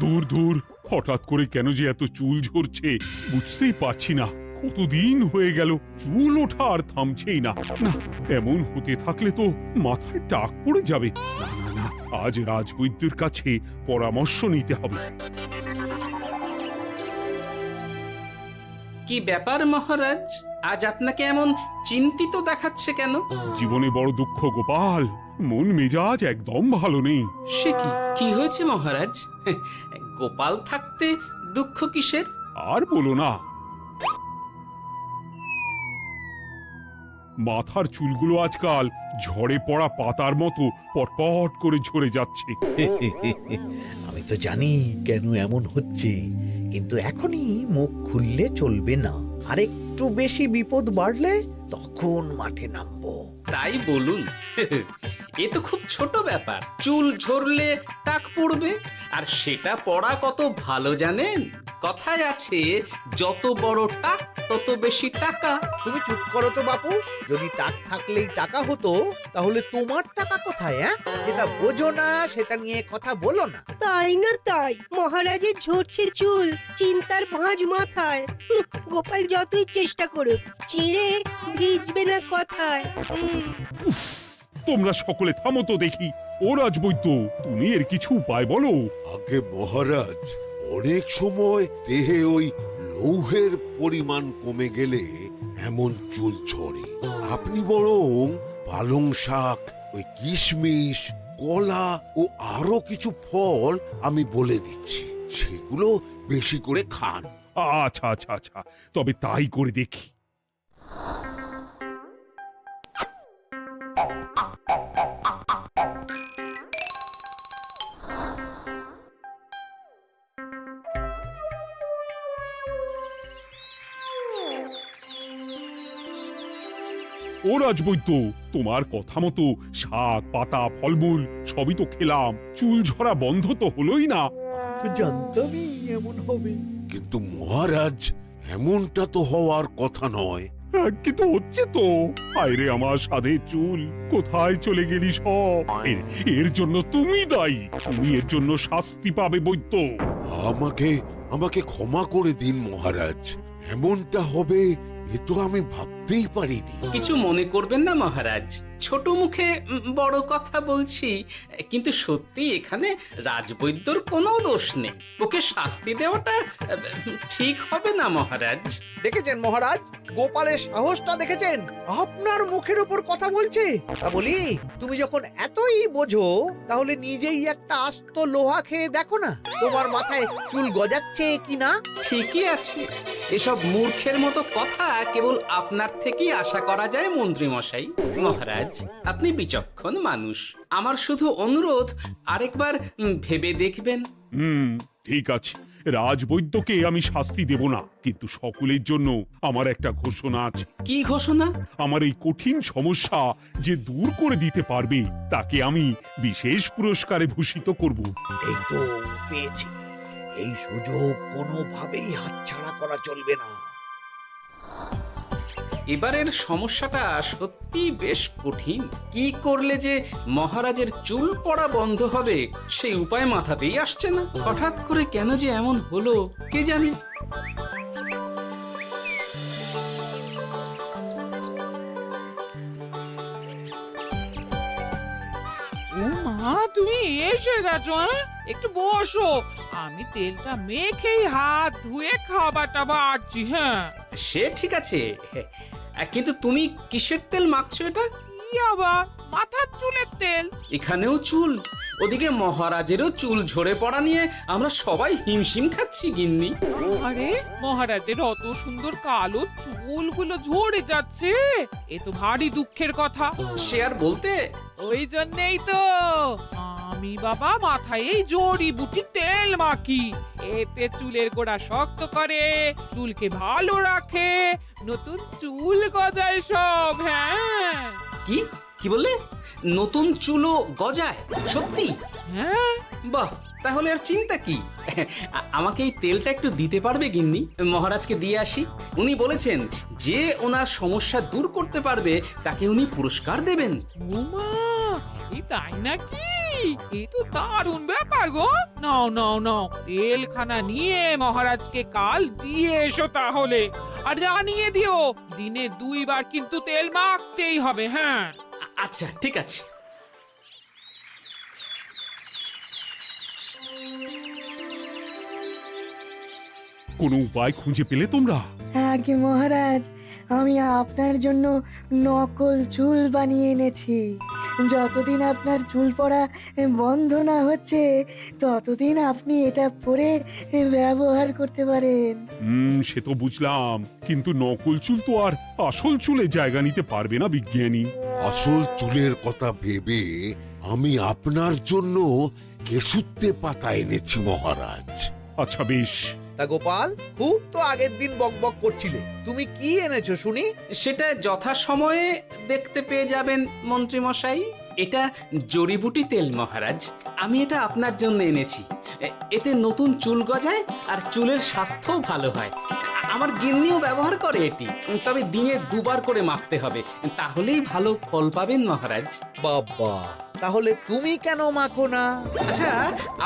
দূর দূর, হঠাৎ করে কেন যে এত চুল ঝরছে বুঝতেই পারছি না। কতদিন হয়ে গেল চুল ওঠা আর থামছেই না। না, এমন হতে থাকলে তো মাথায় টাক পড়ে যাবে। না না না, আজ রাজবৈদ্যের কাছে পরামর্শ নিতে হবে। কি ব্যাপার মহারাজ, আজ আপনাকে এমন চিন্তিত দেখাচ্ছে কেন? জীবনে বড় দুঃখ গোপাল, মন মেজাজ একদম ভালো নেই। সে কি কি হয়েছে মহারাজ? গোপাল থাকতে দুঃখ কিসের? আর বলো না, মাথার চুলগুলো আজকাল ঝড়ে পড়া পাতার মতো পটপট করে ঝরে যাচ্ছে। আমি তো জানি কেন এমন হচ্ছে, কিন্তু এখনই মুখ খুললে চলবে না। আর একটু বেশি বিপদ বাড়লে তখন মাঠে নামবো। তাই বলুন। এ তো খুব ছোট ব্যাপার। চুল ঝরলে টাক পড়বে, আর সেটা পড়া কত ভালো জানেন? কথায় আছে, যত বড় টাক তত বেশি টাকা। তুমি চুপ করো তো বাপু। যদি টাক থাকলেই টাকা হতো, তাহলে তোমার টাকা কোথায়? যেটা বোঝো না সেটা নিয়ে কথা বলো না। তাই না তাই, মহারাজের ঝরছে চুল, চিন্তার ভাঁজ মাথায়। গোপাল যতই চেষ্টা করুক, চিড়ে ভিজবে না কথায়। তোমরা সকলে থামো তো দেখি। ও রাজবৈদ্য, তুমি এর কিছু উপায় বলো। আগে মহারাজ, অনেক সময় দেহে ওই লৌহের পরিমাণ কমে গেলে এমন চুল ঝরে। আপনি বরং পালং শাক, ওই কিশমিশ, কলা ও আরো কিছু ফল আমি বলে দিচ্ছি, সেগুলো বেশি করে খান। আচ্ছা আচ্ছা আচ্ছা, তবে তাই করে দেখি। ও রাজবৈদ্য, তোমার কথা মতো শাক পাতা ফলমূল সবই তো খেলাম, চুল ঝরা বন্ধ তো হলোই না। তো জানতামই এমন হবে। কিন্তু মহারাজ, এমনটা তো হওয়ার কথা নয়। কিন্তু হচ্ছে তো। আরে আমার সাধে চুল, কোথায় চলে গেলি সব? এর জন্য তুমি দায়ী। তুমি এর জন্য শাস্তি পাবে বৈদ্য। আমাকে আমাকে ক্ষমা করে দিন মহারাজ। এমনটা হবে এ তো আমি ভাবতেই পারিনি। কিছু মনে করবেন না মহারাজ, ছোট মুখে বড় কথা বলছি। কিন্তু সত্যি এখানে রাজবৈদ্যর কোনো দোষ নেই। ওকে শাস্তি দেওয়াটা ঠিক হবে না মহারাজ। দেখেছেন মহারাজ, গোপালের সাহসটা দেখেছেন? আপনার মুখের উপর কথা বলছে। তা বলি, তুমি যখন এতই বোঝো, তাহলে নিজেই একটা আস্ত লোহা খেয়ে দেখো না, তোমার মাথায় চুল গজাচ্ছে কিনা। ঠিকই আছে, এসব মূর্খের মতো কথা কেবল আপনার থেকেই আশা করা যায় মন্ত্রী মশাই। মহারাজ, আপনি বিচক্ষণ মানুষ। আমার শুধু অনুরোধ, আরেকবার ভেবে দেখবেন। ঠিক আছে, রাজবৈদ্যকে আমি শাস্তি দেব না, কিন্তু সকলের জন্য আমার একটা ঘোষণা আছে। কি ঘোষণা? আমার এই কঠিন সমস্যা যে দূর করে দিতে পারবে, তাকে আমি বিশেষ পুরস্কারে ভূষিত করব। এই তো পেয়েছি। এই সুযোগ কোনোভাবেই হাতছাড়া করা চলবে না। এবারের সমস্যাটা সত্যি বেশ কঠিন। কি করলে যে মহারাজের চুল পড়া বন্ধ হবে সেই উপায় মাথাতেই আসছে না। হঠাৎ করে কেন যে এমন হলো কে জানে। ও মা, তুমি এসে গেছো? একটু বসো, আমি তেলটা মেখেই হাত ধুয়ে খাবারটা বাড়ছি। হ্যাঁ, সে ঠিক আছে, কিন্তু তুমি কিসের তেল মাখছো এটা? কি আবার মাথার চুলের তেল? এখানেও চুল, ওদিকে মহারাজেরও চুল ঝরে পড়া নিয়ে আমরা সবাই হিমশিম খাচ্ছি গিন্নি। আরে, মহারাজের অত সুন্দর কালো চুলগুলো ঝরে যাচ্ছে, এ তো ভারী দুঃখের কথা। সে আর বলতে। ওই জন্যই তো আমি বাবা মাথায় এই জড়িবুটি তেল মাখি। এতে চুলের গোড়া শক্ত করে, চুলকে ভালো রাখে, নতুন চুল গজায় সব। হ্যাঁ, কি কি বললে? নতুন চুলও গজায়? সত্যি? হ্যাঁ, বাহ, তাহলে আর চিন্তা কি? আমাকে এই তেলটা একটু দিতে পারবে গিন্নি? মহারাজকে দিয়ে আসি। উনি বলেছেন যে ওনার সমস্যা দূর করতে পারবে তাকে উনি পুরস্কার দেবেন। ওমা, এই তাই নাকি? এ তো দারুণ ব্যাপার গো। নাও নাও নাও, তেলখানা নিয়ে মহারাজকে কাল দিয়ে এসো তাহলে। আর জানিয়ে দিও, দিনে 2 বার কিন্তু তেল মাখতেই হবে। হ্যাঁ, আচ্ছা, ঠিক আছে। কোনো উপায় খুঁজে পেলে তোমরা? আগে মহারাজ, আমি আপনার জন্য নকল চুল বানিয়ে এনেছি। যতদিন আপনার চুল পড়া বন্ধ না হচ্ছে ততদিন আপনি এটা পরে ব্যবহার করতে পারেন। সে তো বুঝলাম, কিন্তু নকল চুল তো আর আসল চুলে জায়গা নিতে পারবে না বিজ্ঞানী। আসল চুলের কথা ভেবে আমি আপনার জন্য কেশুত্তে পাতা এনেছি মহারাজ। আচ্ছা বেশ। তা গোপাল, খুব তো আগের দিন বকবক করছিলে, তুমি কি এনেছো শুনি? সেটা যথাসময়ে দেখতে পেয়ে যাবেন মন্ত্রী মশাই। এটা জড়িবুটি তেল মহারাজ। আমি এটা আপনার জন্য এনেছি। এতে নতুন চুল গজায় আর চুলের স্বাস্থ্যও ভালো হয়। আমার গিন্নিও ব্যবহার করে এটি, তবে দিনে 2 বার করে মাখতে হবে, তাহলেই ভালো ফল পাবেন মহারাজ। বাবা, তাহলে তুমি কেন মাখো না? আচ্ছা,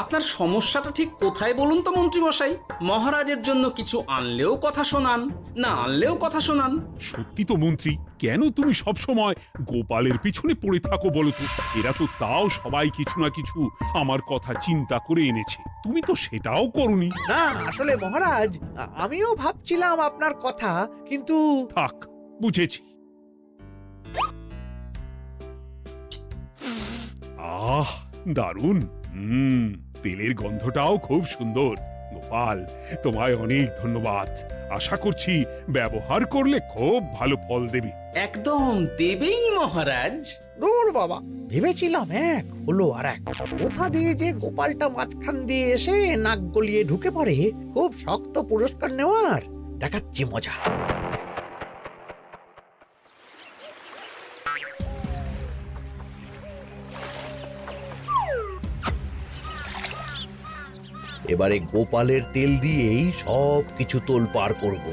আপনার সমস্যাটা ঠিক কোথায় বলুন তো মন্ত্রী মশাই? মহারাজের জন্য কিছু আনলেও কথা শোনান, না আনলেও কথা শোনান। সত্যি তো মন্ত্রী, কেন তুমি সব সময় গোপালের পিছনে পড়ে থাকো বলো তো? এরা তো তাও সবাই কিছু না কিছু আমার কথা চিন্তা করে এনেছে, তুমি তো সেটাও করনি। না, আসলে মহারাজ, আমিও ভাবছিলাম আপনার কথা, কিন্তু থাক, বুঝেছি। আহ, দারুণ। তেলের গন্ধটাও খুব সুন্দর। গোপাল, তোমায় অনেক ধন্যবাদ। আশা করছি ব্যবহার করলে খুব ভালো ফল দেবে। একদম দেবেই মহারাজ। দূর বাবা, ভেবেছিলাম এক, হলো আর এক। কোথা দিয়ে যে গোপালটা মাঝখান দিয়ে এসে নাক গলিয়ে ঢুকে পড়ে, খুব শক্ত পুরস্কার নেওয়ার। দেখাচ্ছি মজা। এবারে গোপালের তেল দিয়েই সব কিছু তোলপাড় করব।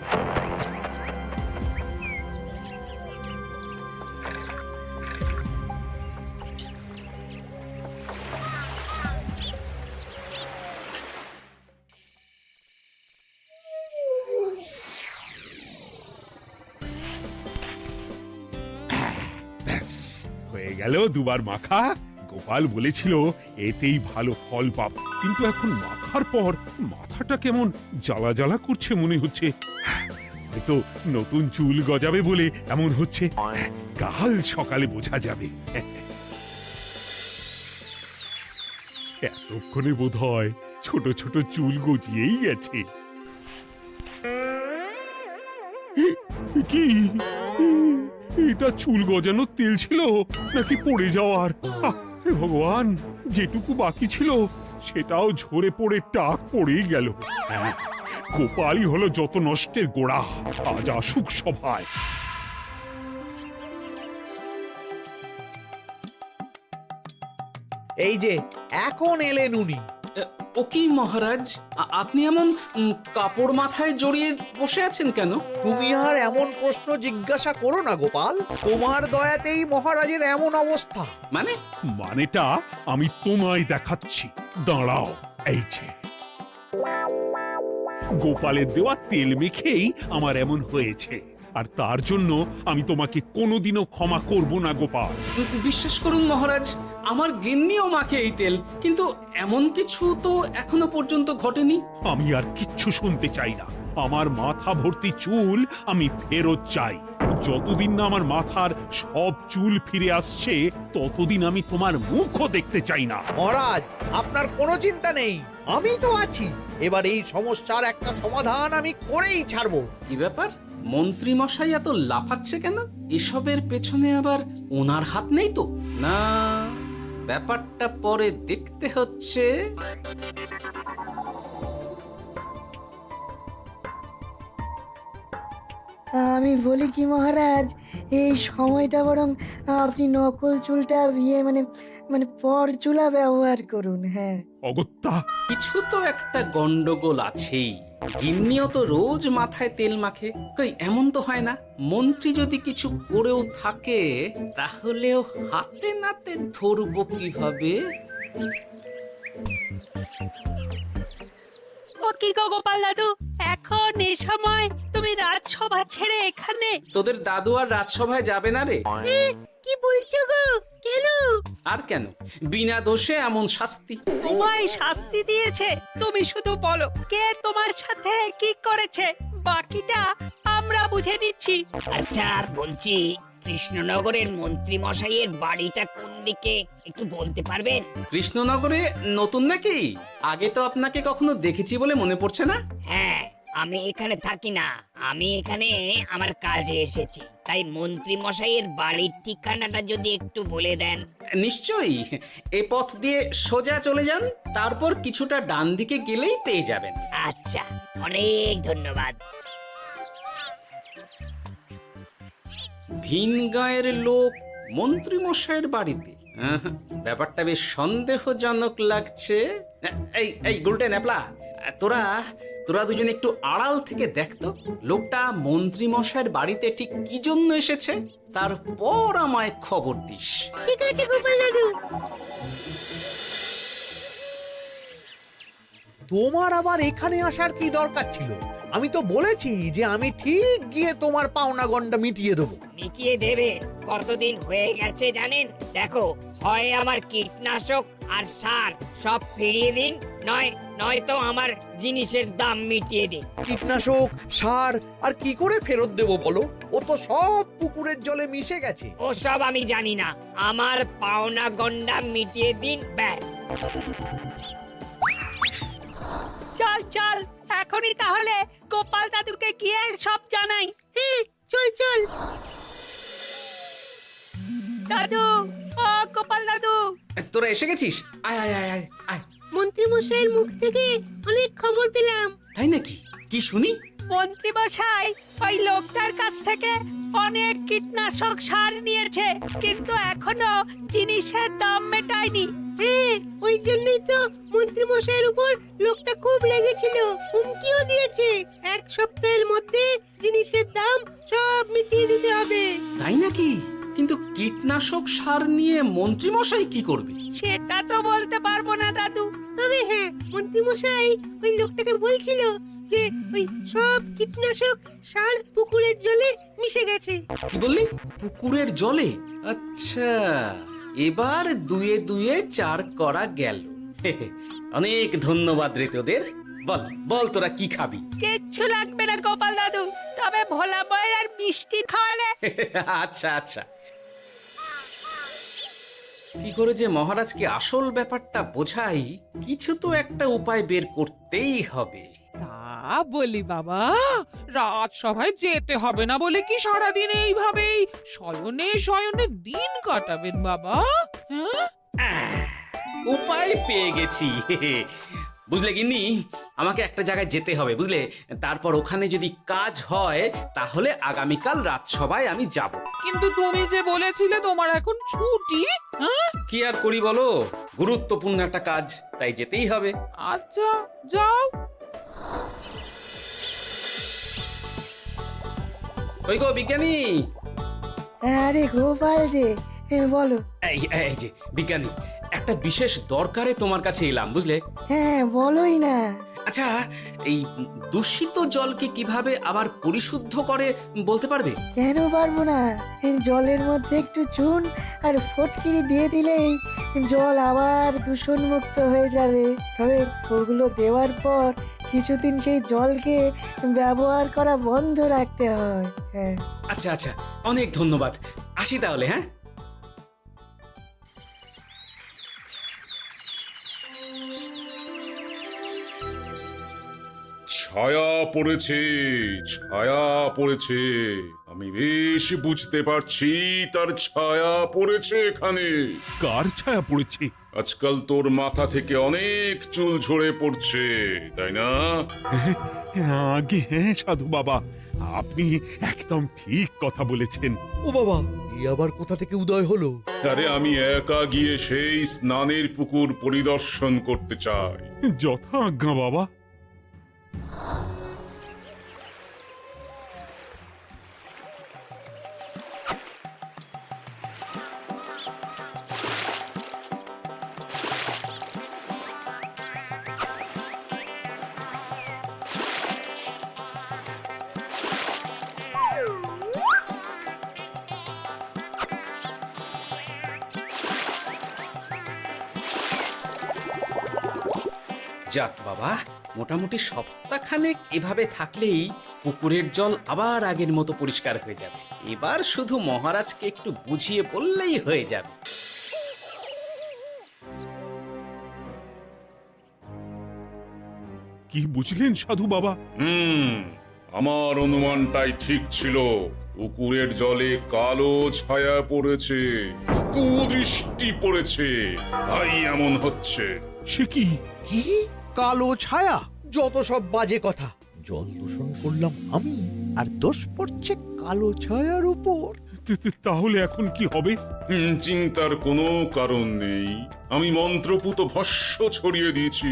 ব্যাস, হয়ে গেল 2 বার মাখা। গোপাল বলেছিল এতেই ভালো ফল পাব, কিন্তু এখন মাখার পর মাথাটা কেমন জ্বালা জ্বালা করছে মনে হচ্ছে। হয়তো নতুন চুল গজাবে বলে এমন হচ্ছে। কাল সকালে বোঝা যাবে। এতক্ষণে বোধহয় ছোট ছোট চুল গজিয়েই গেছে। কি এটা চুল গজানোর তেল ছিল নাকি পড়ে যাওয়ার? হে ভগবান, যেটুকু বাকি ছিল সেটাও ঝরে পড়ে টাক পড়েই গেল। হ্যাঁ, গোপালই হলো যত নষ্টের গোড়া। আজ আসুক সভায়। এই যে এখন এলেন উনি। ও কি মহারাজ, আপনি এমন কাপড় মাথায় জড়িয়ে বসে আছেন কেন? তুমি আর এমন প্রশ্ন জিজ্ঞাসা করো না গোপাল, তোমার দয়াতেই মহারাজের এমন অবস্থা। মানে? মানেটা আমি তোমায় দেখাচ্ছি, দাঁড়াও। এই যে গোপালের দেওয়া তেল মেখেই আমার এমন হয়েছে, আর তার জন্য আমি তোমাকে কোনোদিনও ক্ষমা করব না গোপাল। বিশ্বাস করুন মহারাজ, আমার গিন্নিও মাখে এই তেল, কিন্তু এমন কিছু তো এখনো পর্যন্ত ঘটেনি। আমি আর কিচ্ছু শুনতে চাই না। আমার মাথা ভর্তি চুল আমি ফেরত চাই। যতদিন না আমার মাথার সব চুল ফিরে আসছে ততদিন আমি তোমার মুখও দেখতে চাই না। মহারাজ, আপনার কোনো চিন্তা নেই, আমি তো আছি। এবার এই সমস্যার একটা সমাধান আমি করেই ছাড়বো। কি ব্যাপার, মন্ত্রী মশাই এত লাফাচ্ছে কেন? এসবের পেছনে আবার ওনার হাত নেই তো? না, ব্যাপারটা পরে দেখতে হচ্ছে। আমি বলি কি মহারাজ, এই সময়টা বরং আপনি নকল চুলটা মানে মানে পরচুলা ব্যবহার করুন। হ্যাঁ, অগত্যা কিছু তো একটা গন্ডগোল আছেই। গিন্নিও তো রোজ মাথায় তেল মাখে, কই এমন তো হয় না। মন্ত্রী যদি কিছু করেও থাকে তাহলেও হাতে নাতে ধরবো কিভাবে? ও কি গো গোপাল দাদু, এখন এই সময় তুমি রাজসভা ছেড়ে এখানে? তোদের দাদু আর রাজসভায় যাবে না রে? কি বলছো গো? কেন? আর কেন, বিনা দোষে এমন শাস্তি। তোমায় শাস্তি দিয়েছে, তুমি শুধু বলো কে তোমার সাথে কি করেছে, বাকিটা আমরা বুঝে নিচ্ছি। আচ্ছা বলছি, কৃষ্ণনগরের মন্ত্রী মশাইয়ের বাড়িটা কোন দিকে একটু বলতে পারবেন? কৃষ্ণনগরে নতুন নাকি? আগে তো আপনাকে কখনো দেখেছি বলে মনে পড়ছে না। হ্যাঁ, আমি এখানে থাকি না, আমি এখানে আমার কাজে এসেছি, তাই মন্ত্রী মশাইয়ের বাড়ির ঠিকানাটা যদি একটু বলে দেন। নিশ্চয়ই, এ পথ দিয়ে সোজা চলে যান, তারপর কিছুটা ডান দিকে গেলেই পেয়ে যাবেন। আচ্ছা, অনেক ধন্যবাদ। ভিন গাঁয়ের লোক মন্ত্রী মশাইয়ের বাড়িতে, ব্যাপারটা বেশ সন্দেহজনক লাগছে। এই এই গুলটে ন্যাপলা, তোরা তোরা দুজন একটু আড়াল থেকে দেখতো লোকটা মন্ত্রী মশাইয়ের বাড়িতে ঠিক কি জন্য এসেছে, তারপর আমায় খবর দিস। ঠিক আছে গোপাল দাদু। তোমার আবার এখানে আসার কি দরকার ছিল? আমি তো বলেছি যে আমি ঠিক গিয়ে তোমার পাওনা গন্ডা মিটিয়ে দেবো। মিটিয়ে দেবে? কতদিন হয়ে গেছে জানেন? দেখো, হয় আমার কীটনাশক আর সার সব ফিরিয়ে দিন, নয়তো আমার জিনিসের দাম মিটিয়ে দিন। কীটনাশক, সার আর কি করে ফেরত দেবো বলো? ও তো সব পুকুরের জলে মিশে গেছে। ওসব আমি জানি না, আমার পাওনা গন্ডা মিটিয়ে দিন, ব্যাস। চল চল, এখনই তাহলে গোপাল দাদুকে গিয়ে সব জানাই। চল চল। দাদু, ও গোপাল দাদু। তোরা এসে গেছিস? আয় আয় আয় আয় আয়। মন্ত্রী মশাইয়ের মুখ থেকে অনেক খবর পেলাম। তাই নাকি? কি শুনি? মন্ত্রী মশাই ওই লোকটার কাছ থেকে অনেক কীটনাশক সার নিয়েছে, কিন্তু এখনো জিনিসের দাম মেটায়নি। হ্যাঁ, ওই জন্যই তো মন্ত্রী মশাইয়ের উপর লোকটা খুব রেগেছিল, হুমকিও দিয়েছে 1 সপ্তাহের মধ্যে জিনিসের দাম সব মিটিয়ে দিতে হবে। তাই নাকি? কিন্তু কীটনাশক সার নিয়ে মন্ত্রী মশাই কি করবে? সেটা তো বলতে পারবো না দাদু। তবে হ্যাঁ, মন্ত্রী মশাই ওই লোকটাকে বলছিল যে ওই সব কীটনাশক সার পুকুরের জলে মিশে গেছে। কি বললি? পুকুরের জলে? আচ্ছা, এবার দুয়ে দুয়ে 4 করা গেল। অনেক ধন্যবাদ রে তোদের। বল বল, তোরা কি খাবি? কিচ্ছু লাগবে না গোপাল দাদু, তবে ভোলা বয়ের আর মিষ্টি খাওয়ালে। আচ্ছা আচ্ছা। কি করে যে মহারাজকে আসল ব্যাপারটা বোঝাই, কিছু তো একটা উপায় বের করতেই হবে। তা বলি বাবা, রাজসভায় যেতে হবে না বলে কি সারাদিন এইভাবেই শয়নে শয়নে দিন কাটাবেন বাবা? হ্যাঁ, উপায় পেয়ে গেছি। বুঝলে গিন্নি, আমাকে একটা জায়গায় যেতে হবে, বুঝলে? তারপর ওখানে যদি কাজ হয় তাহলে আগামীকাল রাজসভায় আমি যাব। কিন্তু তুমি যে বলেছিলে তোমার এখন ছুটি। হ্যাঁ, কি আর করি বলো, গুরুত্বপূর্ণ একটা কাজ, তাই যেতেই হবে। আচ্ছা যাও। ওই গো বিজ্ঞানী, আরে গোপাল যে, বলো। এই যে বিজ্ঞানী, একটা বিশেষ দরকারে তোমার কাছে এলাম, বুঝলে? হ্যাঁ, বলোই না। আচ্ছা, এই দূষিত জলকে কিভাবে আবার পরিশুদ্ধ করে বলতে পারবে? কেন পারবো না? জলের মধ্যে একটু চুন আর ফটকিরি দিয়ে দিলেই জল আবার দূষণমুক্ত হয়ে যাবে। তবে ওগুলো দেওয়ার পর কিছুদিন সেই জলকে ব্যবহার করা বন্ধ রাখতে হয়। হ্যাঁ। আচ্ছা আচ্ছা, অনেক ধন্যবাদ, আসি তাহলে। হ্যাঁ, ছায়া পড়েছে, ছায়া পড়েছে, আমি বেশ বুঝতে পারছি তার ছায়া পড়েছে এখানে। কার ছায়া পড়েছে? আজকাল তোর মাথা থেকে অনেক চুল ঝরে পড়ছে, তাই না? আগে হ্যাঁ সাধু বাবা, আপনি একদম ঠিক কথা বলেছেন। ও বাবা, এই আবার কোথা থেকে উদয় হলো? আরে আমি একা গিয়ে সেই স্নানের পুকুর পরিদর্শন করতে চাই। যথা আজ্ঞা বাবা। যাক বাবা, মোটামুটি সপ্তাহখানেক এভাবে থাকলেই পুকুরের জল আবার আগের মতো পরিষ্কার হয়ে যাবে। এবার শুধু মহারাজকে একটু বুঝিয়ে বললেই হয়ে যাবে। কি বুঝলেন সাধু বাবা? আমার অনুমানটাই ঠিক ছিল। পুকুরের জলে কালো ছায়া পড়েছে, কুদৃষ্টি পড়েছে, তাই এমন হচ্ছে। সে কি? কি কালো ছায়া? যত সব বাজে কথা। জল দূষণ করলাম আমি, আর দোষ পড়ছে কালো ছায়ার উপর। তাহলে এখন কি হবে? চিন্তার কোনো কারণ নেই। আমি মন্ত্রপুত ভস্য ছড়িয়ে দিয়েছি।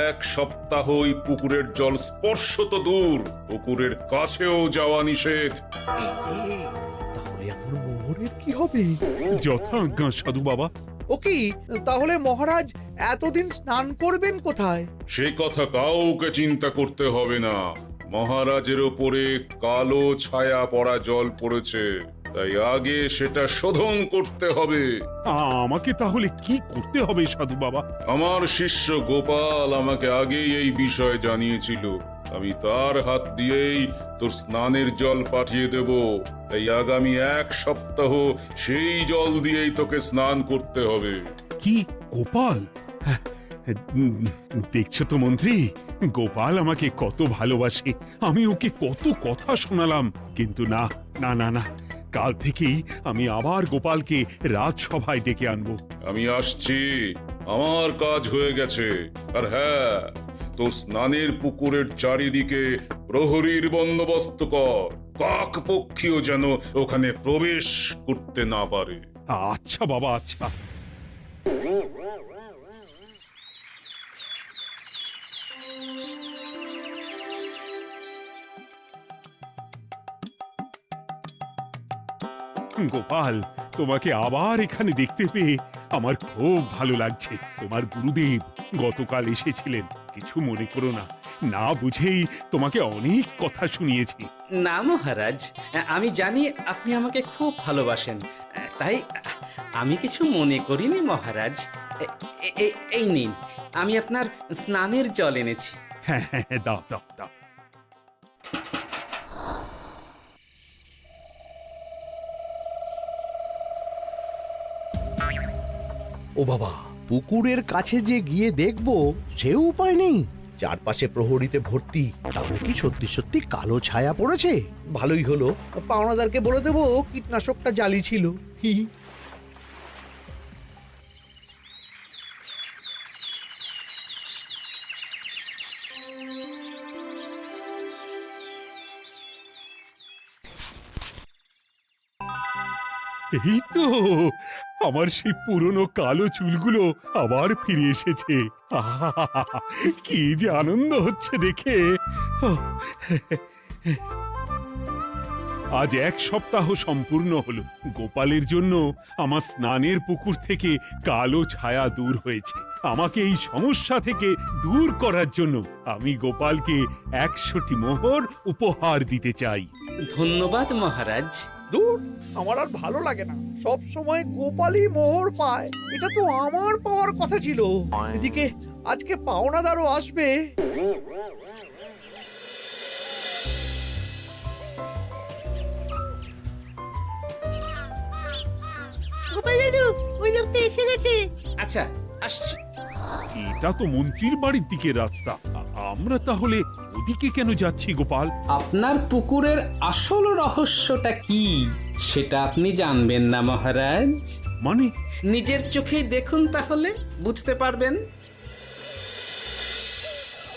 1 সপ্তাহ ওই পুকুরের জল স্পর্শ তো দূর, পুকুরের কাছেও যাওয়া নিষেধ। তাহলে আমার মোহরের কি হবে? যথা আজ্ঞা সাধু বাবা। ও কি, তাহলে মহারাজ এতদিন স্নান করবেন কোথায়? সে কথা কাউকে চিন্তা করতে হবে না। মহারাজের ওপরে কালো ছায়া পড়া জল পড়েছে, তাই আগে সেটা শোধন করতে হবে। আমাকে তাহলে কি করতে হবে সাধু বাবা? আমার শিষ্য গোপাল আমাকে আগেই এই বিষয় জানিয়েছিল। আমি তার হাত দিয়েই তোর স্নানের জল পাঠিয়ে দেব। তাই আগামী 1 সপ্তাহ সেই জল দিয়েই তোকে স্নান করতে হবে। কি গোপাল? দেখছো তো মন্ত্রী, গোপাল আমাকে কত ভালোবাসে। আমি ওকে কত কথা শোনালাম, কিন্তু না না না না, কাল থেকেই আমি আবার গোপালকে রাজসভায় ডেকে আনবো। আমি আসছি, আমার কাজ হয়ে গেছে। আর হ্যাঁ, তোর স্নানের পুকুরের চারিদিকে প্রহরীর বন্দোবস্ত কর। কাক পক্ষীও যেন ওখানে প্রবেশ করতে না পারে। আচ্ছা বাবা, আচ্ছা। গোপাল, তোমাকে আবার এখানে দেখতে পেয়ে আমার খুব ভালো লাগছে। তোমার গুরুদেব গতকাল এসেছিলেন, কিছু মনে করো না। না বুঝেই তোমাকে অনেক কথা শুনিয়েছি। না মহারাজ, আমি জানি আপনি আমাকে খুব ভালোবাসেন, তাই আমি কিছু মনে করিনি মহারাজ। এই নিন, আমি আপনার স্নানের জল এনেছি। হ্যাঁ হ্যাঁ হ্যাঁ, দাও দাও দাও। ও বাবা, পুকুরের কাছে যে গিয়ে দেখবো সে উপায় নেই। চারপাশে প্রহরীতে ভর্তি, তাহলে কি সত্যি সত্যি কালো ছায়া পড়েছে? ভালোই হলো, পাওনাদারকে বলে দেবো কীটনাশকটা জালি ছিল। হি হি। এই তো আমার সেই পুরনো কালো চুলগুলো আবার ফিরে এসেছে। আহা, কি যে আনন্দ হচ্ছে দেখে। আজ 1 সপ্তাহ সম্পূর্ণ হলো। গোপালের জন্য আমার স্নানের পুকুর থেকে কালো ছায়া দূর হয়েছে। আমাকে এই সমস্যা থেকে দূর করার জন্য আমি গোপালকে 100টি মোহর উপহার দিতে চাই। ধন্যবাদ মহারাজ। দূর, আমার আর ভালো লাগে না। সব সময় গোপালই মোহর পায়, এটা তো আমার পাওয়ার কথা ছিল। এদিকে আজকে পাওনাদারও আসবে। গোপাল দাদু, ওই লোকটা এসে গেছে। আচ্ছা, আসছি। এটা তো মন্ত্রীর বাড়ির দিকে রাস্তা। আমরা তাহলে ওদিকে কেন যাচ্ছি গোপাল? আপনার পুকুরের আসল রহস্যটা কি সেটা আপনি জানবেন না মহারাজ। মানে নিজের চোখেই দেখুন, তাহলে বুঝতে পারবেন।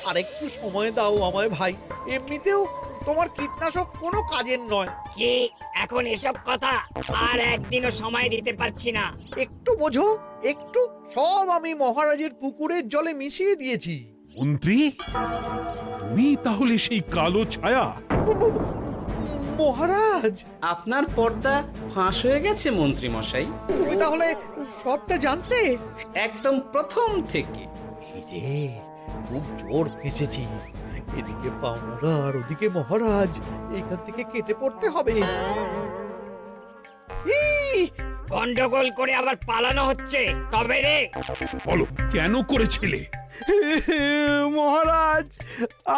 আর একটু সময় দাও আমায় ভাই, এমনিতেও তোমার কীটনাশক কোনো কাজের নয়। কি এখন এসব কথা? আর একদিনও সময় দিতে পারছি না। একটু বোঝো, একটু। সব আমি মহারাজের পুকুরের জলে মিশিয়ে দিয়েছি। মন্ত্রী, তুমি তাহলে সেই কালো ছায়া? মহারাজ, আপনার পর্দা ফাঁস হয়ে গেছে মন্ত্রী মশাই। তুমি তাহলে সবটা জানতে? একদম প্রথম থেকে। রে, খুব জোর ফেঁসেছি। এদিকে পাওনাদার, ওদিকে মহারাজ, এখান থেকে কেটে পড়তে হবে। গন্ডগোল করে আবার পালানো হচ্ছে তবে রে। বলো, কেন করেছিলে? মহারাজ,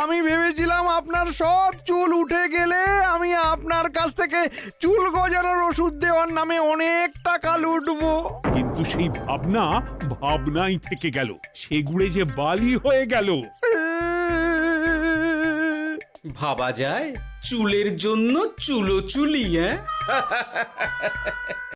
আমি ভেবেছিলাম আপনার সব চুল উঠে গেলে আমি আপনার কাছ থেকে চুল গজানোর ওষুধ দেওয়ার নামে অনেক টাকা লুটবো। কিন্তু সেই ভাবনা ভাবনাই থেকে গেল, সেগুড়ে যে বালি হয়ে গেল। ভাবা যায় চুলের জন্য চুলো চুলি, হ্যাঁ?